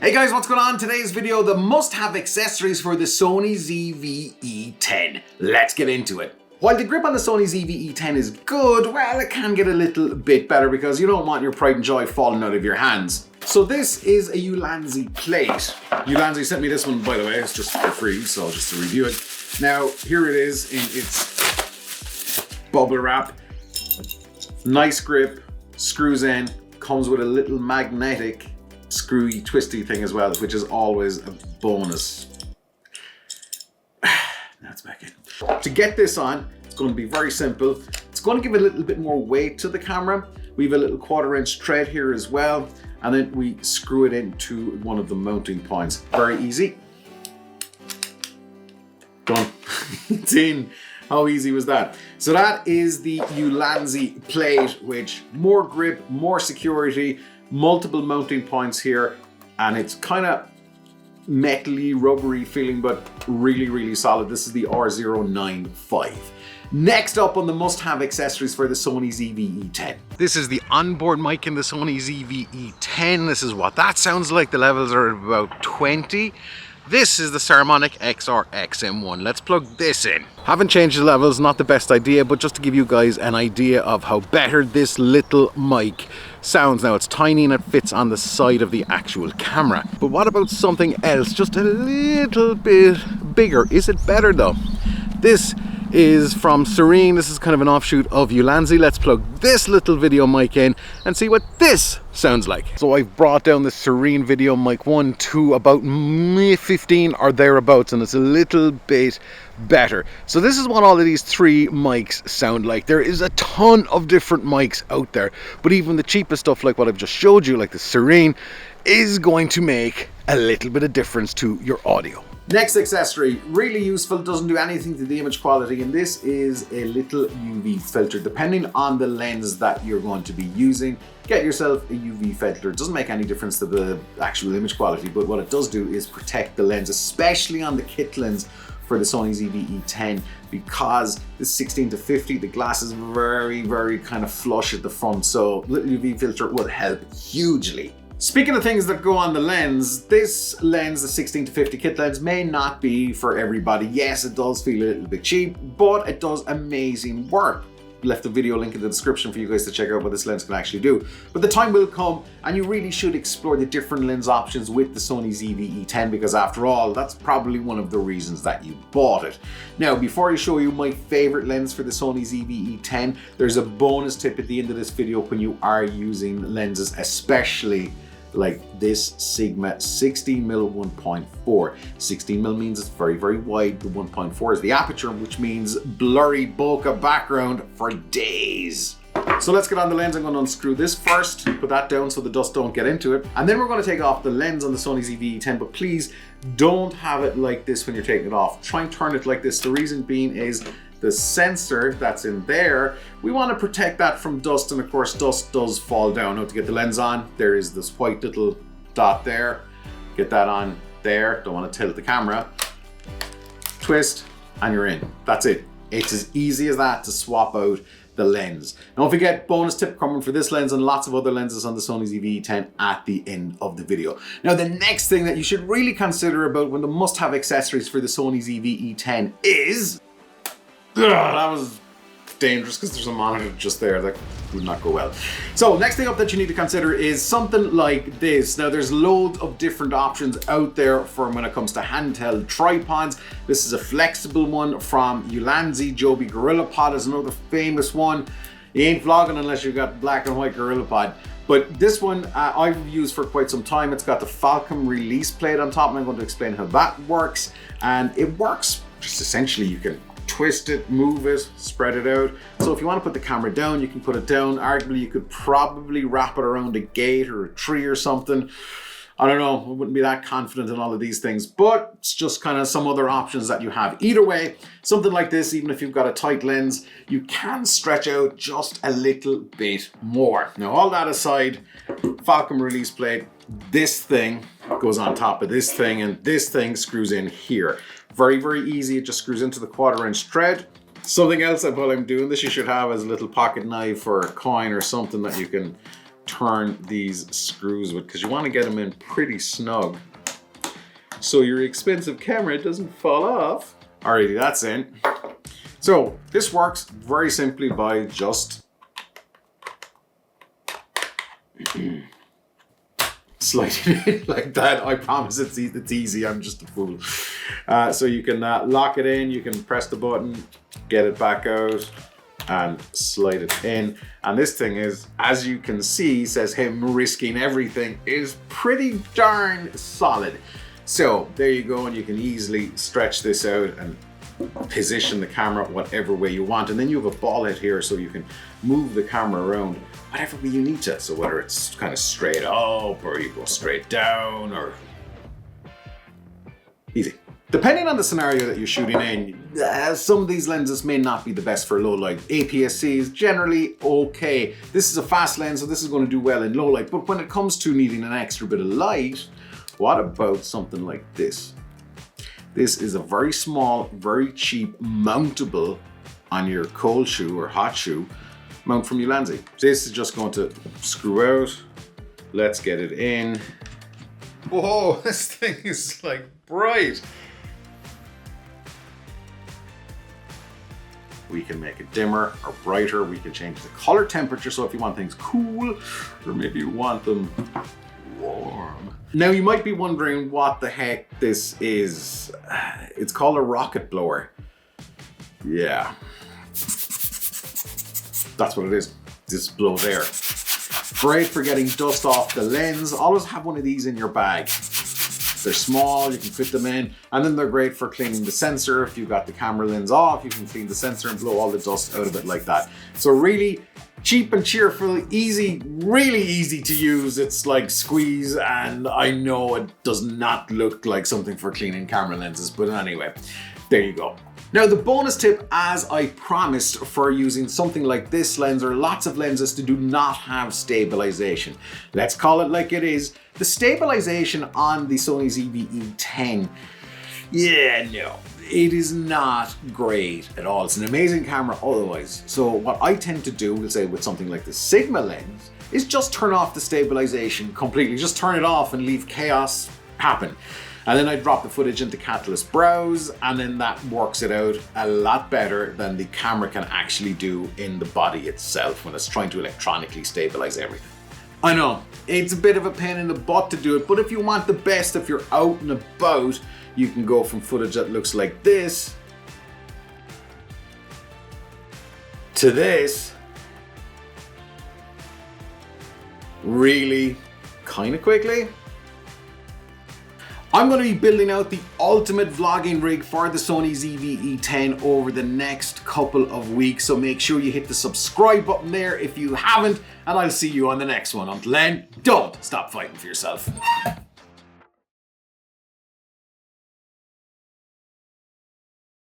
Hey guys, what's going on? Today's video, the must-have accessories for the Sony ZV-E10. Let's get into it. While the grip on the Sony ZV-E10 is good, well, it can get a little bit better because you don't want your pride and joy falling out of your hands. So this is a Ulanzi plate. Ulanzi sent me this one, by the way, it's just for free, so just to review it. Now, here it is in its bubble wrap. Nice grip, screws in, comes with a little magnetic screwy twisty thing as well, which is always a bonus. Now it's back in. To get this on, it's going to be very simple. It's going to give it a little bit more weight to the camera. We have a little 1/4" thread here as well, and then we screw it into one of the mounting points. Very easy. Done. It's in. How easy was that? So that is the Ulanzi plate, which more grip, more security, multiple mounting points here, and it's kind of metally, rubbery feeling, but really, really solid. This is the R095. Next up on the must-have accessories for the Sony ZV-E10. This is the onboard mic in the Sony ZV-E10. This is what that sounds like. The levels are about 20. This is the Saramonic XR-XM1. Let's plug this in. Haven't changed the levels, not the best idea, but just to give you guys an idea of how better this little mic sounds. Now it's tiny and it fits on the side of the actual camera. But what about something else, just a little bit bigger? Is it better though? This is from Serene. This is kind of an offshoot of Ulanzi. Let's plug this little video mic in and see what this sounds like. So I've brought down the Serene video mic 1 to about 15 or thereabouts, and it's a little bit better. So this is what all of these three mics sound like. There is a ton of different mics out there, but even the cheapest stuff like what I've just showed you, like the Serene, is going to make a little bit of difference to your audio. Next accessory, really useful, doesn't do anything to the image quality, and this is a little UV filter. Depending on the lens that you're going to be using, get yourself a UV filter. It doesn't make any difference to the actual image quality, but what it does do is protect the lens, especially on the kit lens for the Sony ZV-E10, because the 16 to 50, the glass is very, very kind of flush at the front, so little UV filter will help hugely. Speaking of things that go on the lens, this lens, the 16 to 50 kit lens, may not be for everybody. Yes, it does feel a little bit cheap, but it does amazing work. Left a video link in the description for you guys to check out what this lens can actually do. But the time will come and you really should explore the different lens options with the Sony ZV-E10, because after all, that's probably one of the reasons that you bought it. Now, before I show you my favorite lens for the Sony ZV-E10, there's a bonus tip at the end of this video when you are using lenses, especially like this Sigma 16mm 1.4. 16mm means it's very, very wide. The 1.4 is the aperture, which means blurry bokeh background for days. So let's get on the lens. I'm going to unscrew this first, put that down so the dust don't get into it. And then we're going to take off the lens on the Sony ZV-E10, but please don't have it like this when you're taking it off. Try and turn it like this. The reason being is the sensor that's in there, we want to protect that from dust, and of course dust does fall down. Now to get the lens on, there is this white little dot there. Get that on there. Don't want to tilt the camera. Twist and you're in. That's it. It's as easy as that to swap out the lens. Don't forget, bonus tip coming for this lens and lots of other lenses on the Sony ZV-E10 at the end of the video. Now the next thing that you should really consider about when the must-have accessories for the Sony ZV-E10 is... that was dangerous because there's a monitor just there that would not go well. So next thing up that you need to consider is something like this. Now there's loads of different options out there for when it comes to handheld tripods. This is a flexible one from Ulanzi. Joby GorillaPod is another famous one. You ain't vlogging unless you've got black and white GorillaPod. But this one I've used for quite some time. It's got the Falcon release plate on top, and I'm going to explain how that works. And it works just essentially, you can twist it, move it, spread it out. So if you want to put the camera down, you can put it down. Arguably, you could probably wrap it around a gate or a tree or something. I don't know, I wouldn't be that confident in all of these things, but it's just kind of some other options that you have. Either way, something like this, even if you've got a tight lens, you can stretch out just a little bit more. Now, all that aside, Falcon release plate, this thing goes on top of this thing, and this thing screws in here. Very, very easy. It just screws into the 1/4" thread. Something else that while I'm doing this, you should have as a little pocket knife or a coin or something that you can turn these screws with, because you want to get them in pretty snug so your expensive camera doesn't fall off. Alrighty, that's in. So this works very simply by just slide it in like that. I promise it's easy, I'm just a fool. So you can lock it in, you can press the button, get it back out, and slide it in. And this thing is, as you can see, says him risking everything, is pretty darn solid. So there you go, and you can easily stretch this out and position the camera whatever way you want. And then you have a ball head here, so you can move the camera around whatever way you need to. So whether it's kind of straight up, or you go straight down, or easy. Depending on the scenario that you're shooting in, some of these lenses may not be the best for low light. APS-C is generally okay. This is a fast lens, so this is going to do well in low light. But when it comes to needing an extra bit of light, what about something like this? This is a very small, very cheap, mountable on your cold shoe or hot shoe mount from Ulanzi. This is just going to screw out. Let's get it in. Whoa, this thing is like bright. We can make it dimmer or brighter. We can change the color temperature. So if you want things cool, or maybe you want them warm. Now you might be wondering what the heck this is. It's called a rocket blower. Yeah. That's what it is. This blows air. Great for getting dust off the lens. Always have one of these in your bag. They're small, you can fit them in, and then they're great for cleaning the sensor. If you've got the camera lens off, you can clean the sensor and blow all the dust out of it like that. So really cheap and cheerful, easy, really easy to use. It's like squeeze, and I know it does not look like something for cleaning camera lenses, but anyway, there you go. Now the bonus tip, as I promised, for using something like this lens or lots of lenses to do not have stabilization. Let's call it like it is. The stabilization on the Sony ZV-E10, yeah, no, it is not great at all. It's an amazing camera otherwise. So what I tend to do, we'll say with something like the Sigma lens, is just turn off the stabilization completely. Just turn it off and leave chaos happen. And then I drop the footage into Catalyst Browse, and then that works it out a lot better than the camera can actually do in the body itself when it's trying to electronically stabilize everything. I know, it's a bit of a pain in the butt to do it, but if you want the best, if you're out and about, you can go from footage that looks like this to this really kind of quickly. I'm going to be building out the ultimate vlogging rig for the Sony ZV-E10 over the next couple of weeks, so make sure you hit the subscribe button there if you haven't, and I'll see you on the next one. Until then, don't stop fighting for yourself.